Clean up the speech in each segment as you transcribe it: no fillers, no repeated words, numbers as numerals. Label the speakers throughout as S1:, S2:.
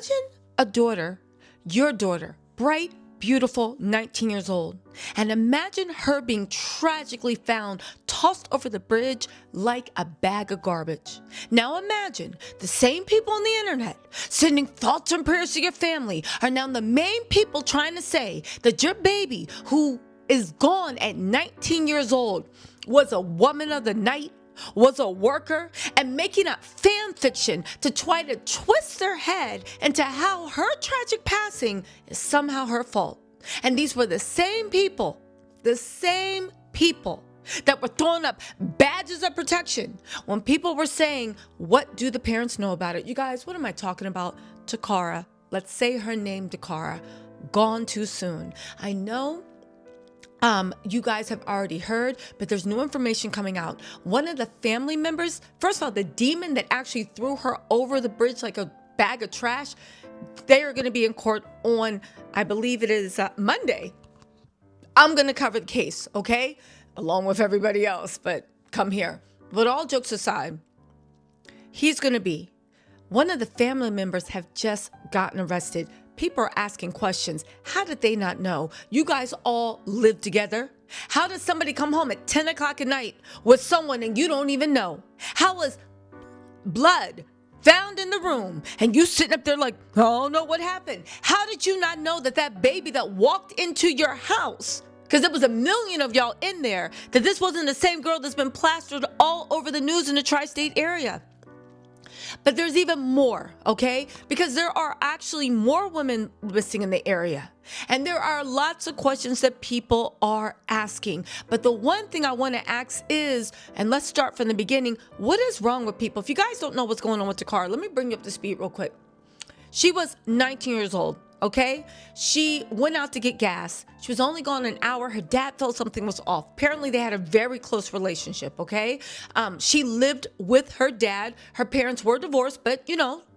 S1: Imagine a daughter, your daughter, bright, beautiful, 19 years old. And imagine her being tragically found, tossed over the bridge like a bag of garbage. Now imagine the same people on the internet sending thoughts and prayers to your family are now the main people trying to say that your baby, who is gone at 19 years old, was a woman of the night, was a worker, and making up fan fiction to try to twist their head into how her tragic passing is somehow her fault. And these were the same people that were throwing up badges of protection when people were saying, what do the parents know about it? You guys, what am I talking about? Dakara, let's say her name, Dakara, gone too soon. I know you guys have already heard, but there's new information coming out. One of the family members, first of all, the demon that actually threw her over the bridge like a bag of trash, they are going to be in court on, I believe it is Monday. I'm going to cover the case, okay? Along with everybody else, but come here. But all jokes aside, he's going to be. One of the family members have just gotten arrested. People are asking questions. How did they not know? You guys all live together. How does somebody come home at 10 o'clock at night with someone and you don't even know? How was blood found in the room and you sitting up there like, I don't know what happened? How did you not know that that baby that walked into your house, because there was a million of y'all in there, that this wasn't the same girl that's been plastered all over the news in the tri-state area? But there's even more, okay? Because there are actually more women missing in the area. And there are lots of questions that people are asking. But the one thing I want to ask is, and let's start from the beginning, what is wrong with people? If you guys don't know what's going on with Dakara, let me bring you up to speed real quick. She was 19 years old. Okay, she went out to get gas. She was only gone an hour. Her dad felt something was off. Apparently, they had a very close relationship. Okay, she lived with her dad. Her parents were divorced, but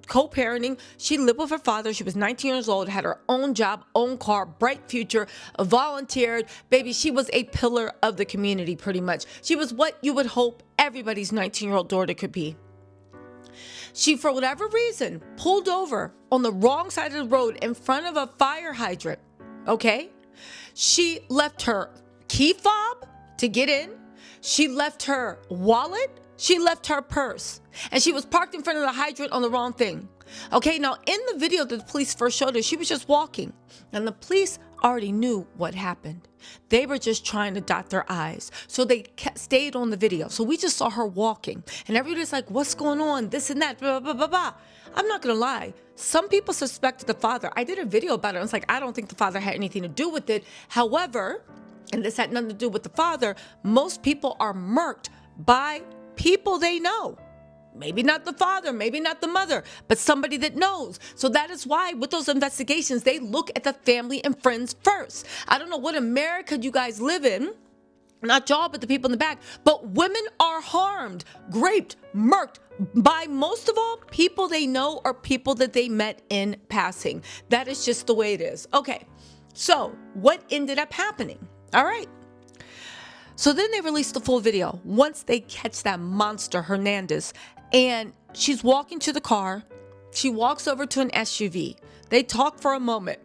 S1: co-parenting. She lived with her father. She was 19 years old, had her own job, own car, bright future, volunteered. Baby, she was a pillar of the community, pretty much. She was what you would hope everybody's 19-year-old daughter could be. She, for whatever reason, pulled over on the wrong side of the road in front of a fire hydrant, okay? She left her key fob to get in. She left her wallet. She left her purse. And she was parked in front of the hydrant on the wrong thing. Okay, now in the video that the police first showed her, she was just walking. And the police already knew what happened. They were just trying to dot their I's. So they stayed on the video. So we just saw her walking. And everybody's like, what's going on? This and that, blah, blah, blah, blah. I'm not going to lie. Some people suspected the father. I did a video about it. I was like, I don't think the father had anything to do with it. However, and this had nothing to do with the father, most people are murked by people they know. Maybe not the father, maybe not the mother, but somebody that knows. So that is why with those investigations, they look at the family and friends first. I don't know what America you guys live in, not y'all, but the people in the back, but women are harmed, raped, murked by most of all people they know or people that they met in passing. That is just the way it is. Okay, so what ended up happening? All right. So then they released the full video once they catch that monster Hernandez, and she's walking to the car. She walks over to an SUV. They talk for a moment.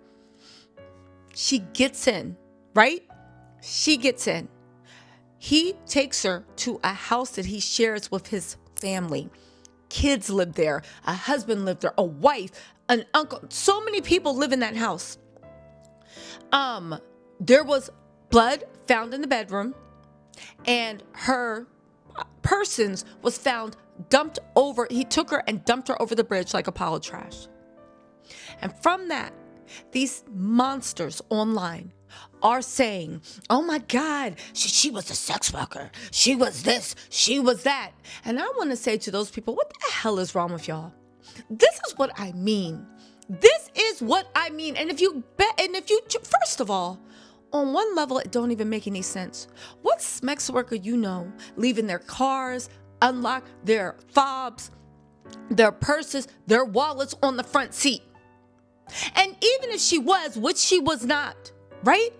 S1: She gets in, right? She gets in. He takes her to a house that he shares with his family. Kids live there. A husband lived there. A wife, an uncle. So many people live in that house. There was blood found in the bedroom. And her persons was found dumped over. He took her and dumped her over the bridge like a pile of trash. And from that, these monsters online are saying, oh my God, she was a sex worker. She was this, she was that. And I want to say to those people, what the hell is wrong with y'all? This is what I mean. This is what I mean. And if you first of all, on one level, it don't even make any sense. What sex worker you know leaving their cars, unlock their fobs, their purses, their wallets on the front seat? And even if she was, which she was not, right?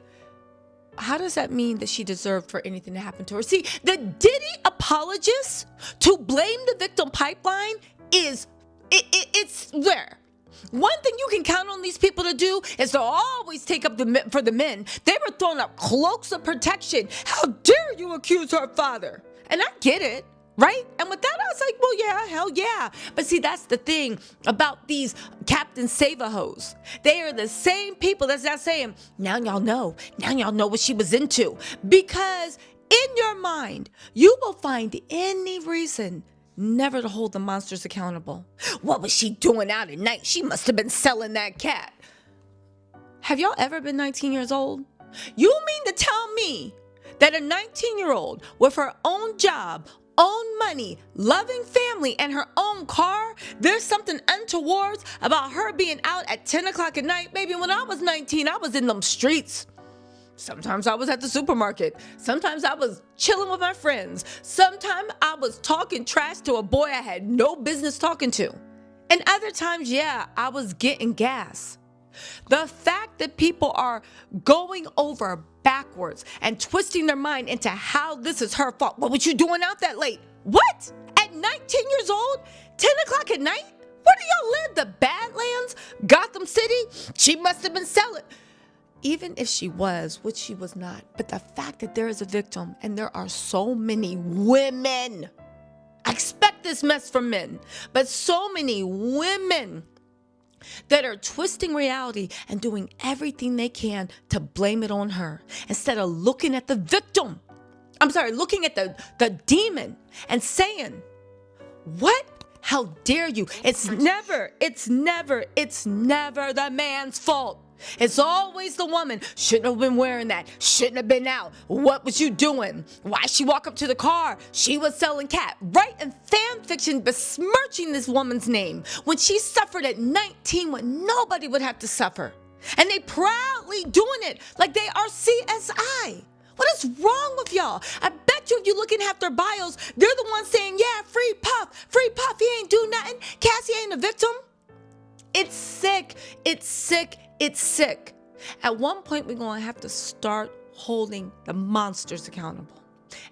S1: How does that mean that she deserved for anything to happen to her? See, the Diddy apologists to blame the victim pipeline it's rare. one thing you can count on these people to do is to always take up for the men. They were throwing up cloaks of protection. How dare you accuse her father? And I get it, right? And with that, I was like, well, yeah, hell yeah. But see, that's the thing about these Captain Save-A-Hoes. They are the same people that's not saying, now y'all know what she was into. Because in your mind, you will find any reason never to hold the monsters accountable. What was she doing out at night? She must have been selling that cat. Have y'all ever been 19 years old? You mean to tell me that a 19-year-old with her own job, own money, loving family, and her own car, there's something untoward about her being out at 10 o'clock at night? Baby, when I was 19, I was in them streets. Sometimes I was at the supermarket. Sometimes I was chilling with my friends. Sometimes I was talking trash to a boy I had no business talking to. And other times, yeah, I was getting gas. The fact that people are going over backwards and twisting their mind into how this is her fault. What was you doing out that late? What? At 19 years old? 10 o'clock at night? Where do y'all live? The Badlands? Gotham City? She must have been selling. Even if she was, which she was not, but the fact that there is a victim and there are so many women, I expect this mess from men, but so many women that are twisting reality and doing everything they can to blame it on her instead of looking at the victim. Looking at the demon and saying, what? How dare you? It's never the man's fault. It's always the woman. Shouldn't have been wearing that. Shouldn't have been out. What was you doing? Why she walk up to the car? She was selling cat. Right? And fan fiction besmirching this woman's name when she suffered at 19 when nobody would have to suffer. And they proudly doing it like they are CSI. What is wrong with y'all? I bet you if you look in half their bios, they're the ones saying, yeah, free Puff, he ain't do nothing. Cassie ain't a victim. It's sick. It's sick. It's sick. At one point, we're going to have to start holding the monsters accountable.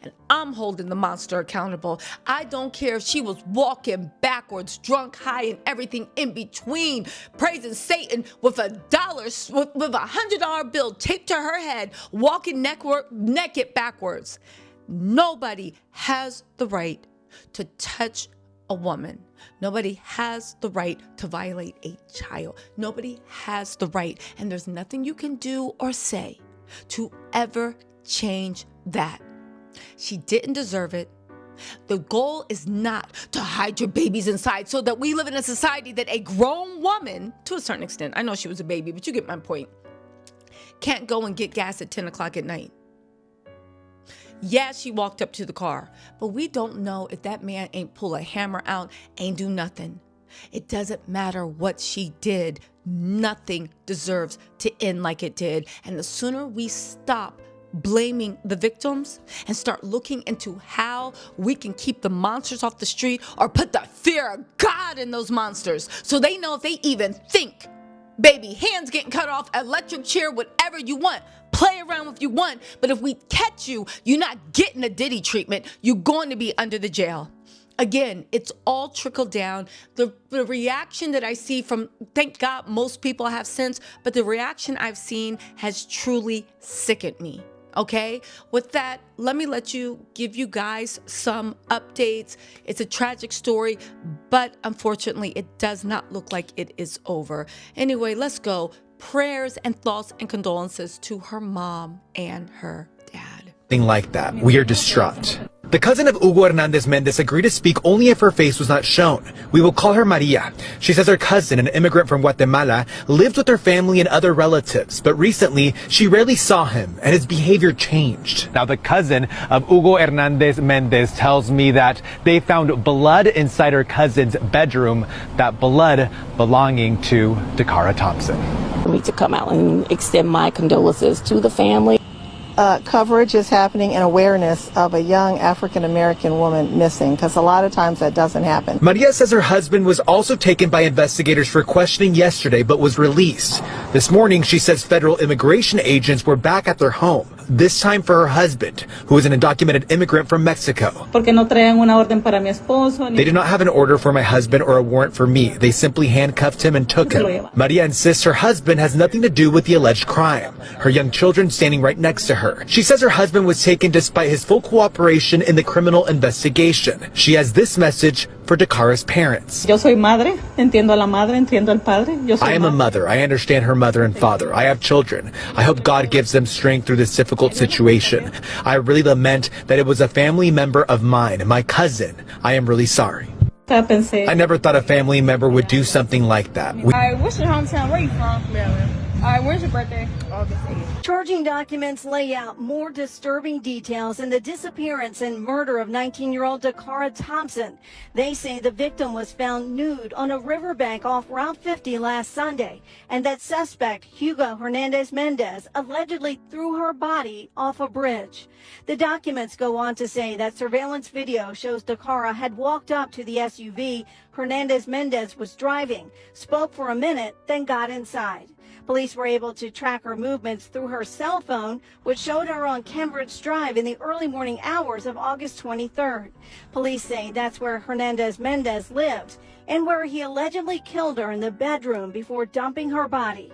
S1: And I'm holding the monster accountable. I don't care if she was walking backwards, drunk, high, and everything in between, praising Satan with with $100 bill taped to her head, walking naked backwards. Nobody has the right to touch a woman. Nobody has the right to violate a child. Nobody has the right, and there's nothing you can do or say to ever change that. She didn't deserve it. The goal is not to hide your babies inside so that we live in a society that a grown woman, to a certain extent, I know she was a baby, but you get my point, can't go and get gas at 10 o'clock at night. Yeah, she walked up to the car, but we don't know if that man ain't pull a hammer out, ain't do nothing. It doesn't matter what she did. Nothing deserves to end like it did. And the sooner we stop blaming the victims and start looking into how we can keep the monsters off the street or put the fear of God in those monsters so they know if they even think, baby, hands getting cut off, electric chair, whatever you want. Play around if you want, but if we catch you, you're not getting a Diddy treatment. You're going to be under the jail. Again, it's all trickled down. The reaction that I see from, thank God most people have sense, but the reaction I've seen has truly sickened me. Okay, with that, let me give you guys some updates. It's a tragic story, but unfortunately, it does not look like it is over. Anyway, let's go. Prayers and thoughts and condolences to her mom and her dad.
S2: Like that, we are distraught. The cousin of Hugo Hernandez Mendez agreed to speak only if her face was not shown. We will call her Maria. She says her cousin, an immigrant from Guatemala, lived with her family and other relatives, but recently she rarely saw him and his behavior changed. Now the cousin of Hugo Hernandez Mendez tells me that they found blood inside her cousin's bedroom, that blood belonging to Dakara Thompson.
S3: For me to come out and extend my condolences to the family.
S4: Coverage is happening and awareness of a young African-American woman missing, because a lot of times that doesn't happen.
S2: Maria says her husband was also taken by investigators for questioning yesterday, but was released. This morning, she says federal immigration agents were back at their home. this time for her husband, who is an undocumented immigrant from Mexico.
S5: Porque no traían una orden para mi esposo.
S2: They did not have an order for my husband or a warrant for me. They simply handcuffed him and took him. Maria insists her husband has nothing to do with the alleged crime. Her young children standing right next to her. She says her husband was taken despite his full cooperation in the criminal investigation. She has this message for Dakara's parents.
S5: Yo soy madre, entiendo a la madre, entiendo al padre. Yo soy
S2: I am a mother. I understand her mother and father. I have children. I hope God gives them strength through this difficult situation. I really lament that it was a family member of mine, my cousin. I am really sorry. I never thought a family member would do something like that.
S6: Alright, what's your hometown? Where you from? Maryland. Alright, when's your birthday? August 8th.
S7: Charging documents lay out more disturbing details in the disappearance and murder of 19-year-old Dacara Thompson. They say the victim was found nude on a riverbank off Route 50 last Sunday, and that suspect, Hugo Hernandez Mendez, allegedly threw her body off a bridge. The documents go on to say that surveillance video shows Dakara had walked up to the SUV Hernandez Mendez was driving, spoke for a minute, then got inside. Police were able to track her movements through her cell phone, which showed her on Cambridge Drive in the early morning hours of August 23rd. Police say that's where Hernandez Mendez lived and where he allegedly killed her in the bedroom before dumping her body.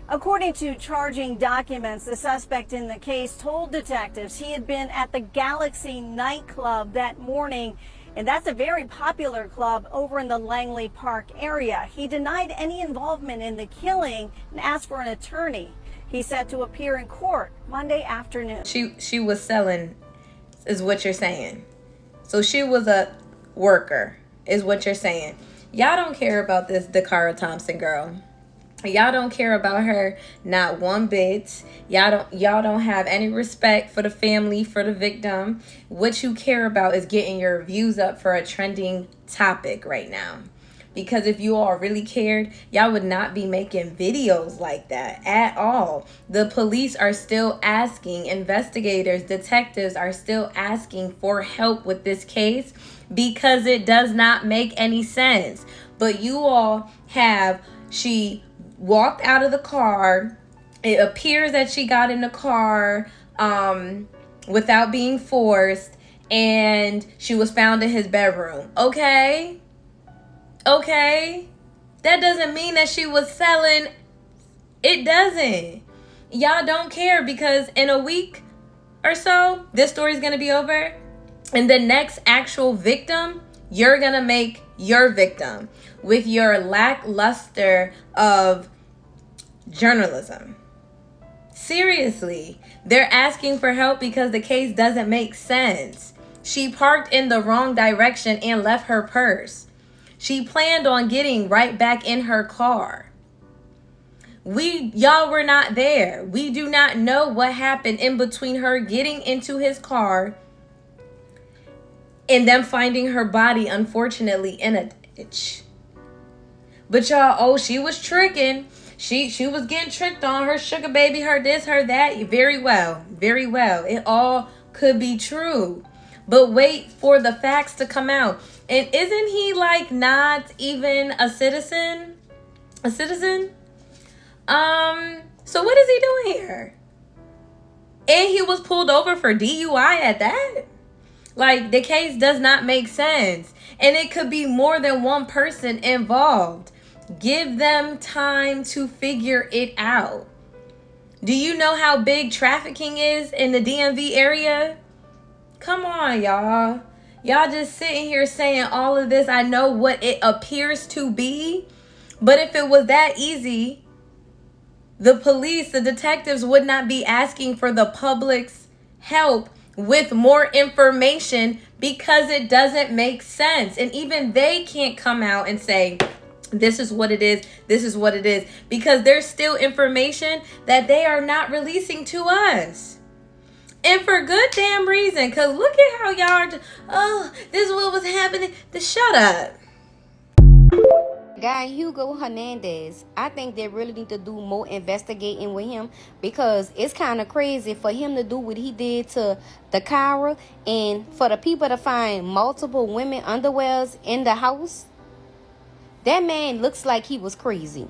S7: According to charging documents, the suspect in the case told detectives he had been at the Galaxy nightclub that morning, and that's a very popular club over in the Langley Park area. He denied any involvement in the killing and asked for an attorney. He's set to appear in court Monday afternoon.
S8: She was selling, is what you're saying. So she was a worker, is what you're saying. Y'all don't care about this Dakara Thompson girl. Y'all don't care about her not one bit. Y'all don't have any respect for the family, for the victim. What you care about is getting your views up for a trending topic right now. Because if you all really cared, y'all would not be making videos like that at all. The police are still asking, investigators, detectives are still asking for help with this case because it does not make any sense. But you all have, she walked out of the car. It appears that she got in the car without being forced, and she was found in his bedroom. Okay, that doesn't mean that she was selling. It doesn't. Y'all don't care, because in a week or so this story's gonna be over, and the next actual victim, you're gonna make your victim with your lackluster of journalism. Seriously, they're asking for help because the case doesn't make sense. She parked in the wrong direction and left her purse. She planned on getting right back in her car. Y'all were not there. We do not know what happened in between her getting into his car and them finding her body, unfortunately, in a ditch. But y'all, oh, she was tricking. She was getting tricked on, her sugar baby, her this, her that. Very well. It all could be true. But wait for the facts to come out. And isn't he like not even a citizen? A citizen? So what is he doing here? And he was pulled over for DUI at that? Like, the case does not make sense. And it could be more than one person involved. Give them time to figure it out. Do you know how big trafficking is in the DMV area? Come on, y'all. Y'all just sitting here saying all of this. I know what it appears to be. But if it was that easy, the police, the detectives would not be asking for the public's help with more information, because it doesn't make sense. And even they can't come out and say, this is what it is. This is what it is. Because there's still information that they are not releasing to us. And for good damn reason. Because look at how y'all are. This is what was happening. Shut up.
S9: Guy Hugo Hernandez, I think they really need to do more investigating with him, because it's kind of crazy for him to do what he did to Dakara, and for the people to find multiple women underwears in the house. That man looks like he was crazy.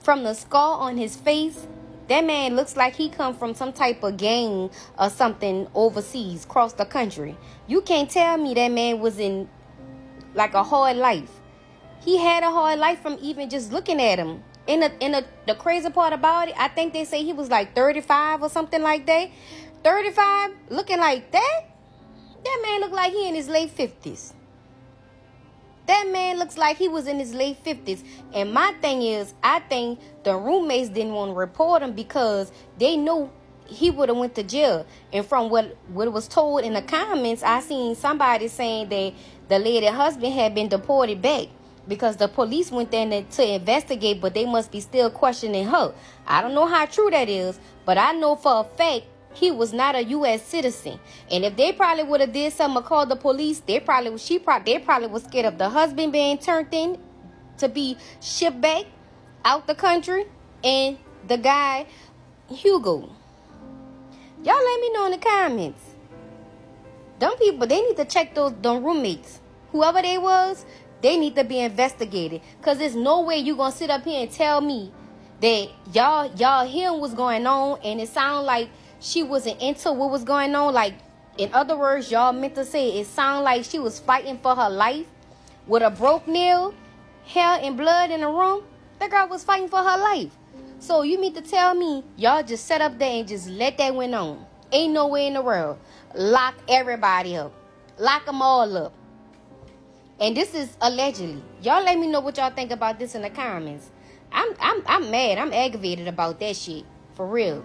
S9: From the scar on his face That man looks like he come from some type of gang or something overseas, across the country. You can't tell me that man was in like a hard life. He had a hard life from even just looking at him. The crazy part about it, I think they say he was like 35 or something like that. 35, looking like that? That man looked like he in his late 50s. That man looks like he was in his late 50s. And my thing is, I think the roommates didn't want to report him because they knew he would have went to jail. And from what was told in the comments, I seen somebody saying that the lady husband had been deported back because the police went there to investigate, but they must be still questioning her. I don't know how true that is, but I know for a fact he was not a U.S. citizen. And if they probably would have did something or called the police, they probably was scared of the husband being turned in to be shipped back out the country and the guy, Hugo. Y'all let me know in the comments. Them people, they need to check them roommates. Whoever they was, they need to be investigated. Because there's no way you going to sit up here and tell me that y'all hearing what's going on and it sound like she wasn't into what was going on. Like, in other words, y'all meant to say it sound like she was fighting for her life with a broke nail, hair and blood in the room. That girl was fighting for her life. So you mean to tell me y'all just sat up there and just let that went on? Ain't no way in the world. Lock everybody up. Lock them all up. And this is allegedly. Y'all let me know what y'all think about this in the comments. I'm mad. I'm aggravated about that shit. For real.